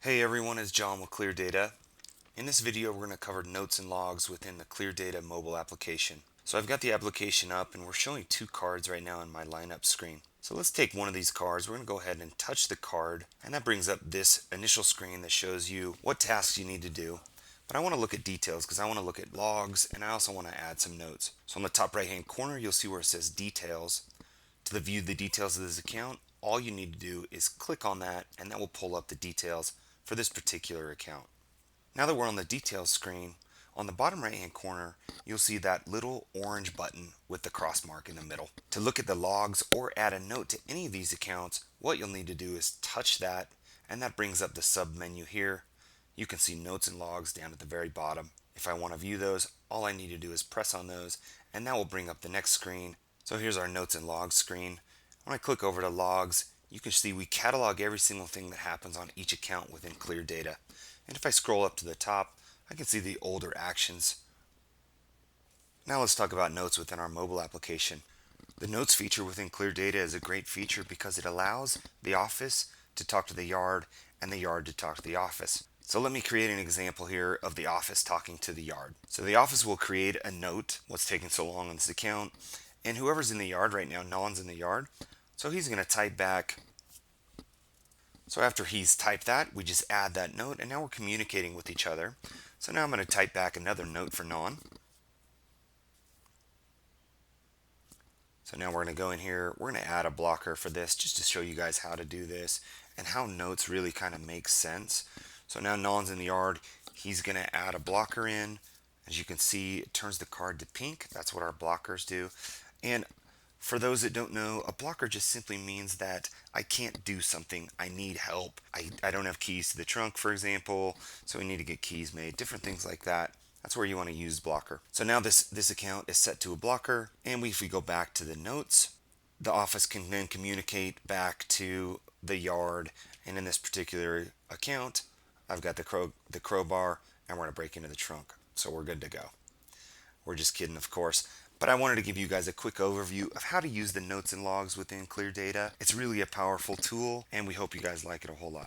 Hey everyone, it's John with Cleardata. In this video we're going to cover notes and logs within the Cleardata mobile application. So I've got the application up and we're showing two cards right now on my lineup screen. So let's take one of these cards. We're going to go ahead and touch the card, and that brings up this initial screen that shows you what tasks you need to do. But I want to look at details because I want to look at logs, and I also want to add some notes. So on the top right hand corner you'll see where it says details. To view the details of this account, all you need to do is click on that, and that will pull up the details for this particular account. Now that we're on the details screen, on the bottom right hand corner you'll see that little orange button with the cross mark in the middle. To look at the logs or add a note to any of these accounts, what you'll need to do is touch that, and that brings up the sub menu here. You can see notes and logs down at the very bottom. If I want to view those, all I need to do is press on those, and that will bring up the next screen. So here's our notes and logs screen. When I click over to logs, you can see we catalog every single thing that happens on each account within Cleardata. And if I scroll up to the top, I can see the older actions. Now let's talk about notes within our mobile application. The notes feature within Cleardata is a great feature because it allows the office to talk to the yard and the yard to talk to the office. So let me create an example here of the office talking to the yard. So the office will create a note, what's taking so long on this account, and whoever's in the yard right now, Non's in the yard, so he's going to type back. So after he's typed that, we just add that note, and now we're communicating with each other. So now I'm going to type back another note for Non. So now we're going to go in here, we're going to add a blocker for this just to show you guys how to do this and how notes really kind of make sense. So now Non's in the yard, he's going to add a blocker in. As you can see, it turns the card to pink. That's what our blockers do. And for those that don't know, a blocker just simply means that I can't do something. I need help. I don't have keys to the trunk, for example, so we need to get keys made, different things like that. That's where you want to use blocker. So now this account is set to a blocker, and if we go back to the notes, the office can then communicate back to the yard. And in this particular account, I've got the crowbar, and we're going to break into the trunk. So we're good to go. We're just kidding, of course. But I wanted to give you guys a quick overview of how to use the notes and logs within Cleardata. It's really a powerful tool, and we hope you guys like it a whole lot.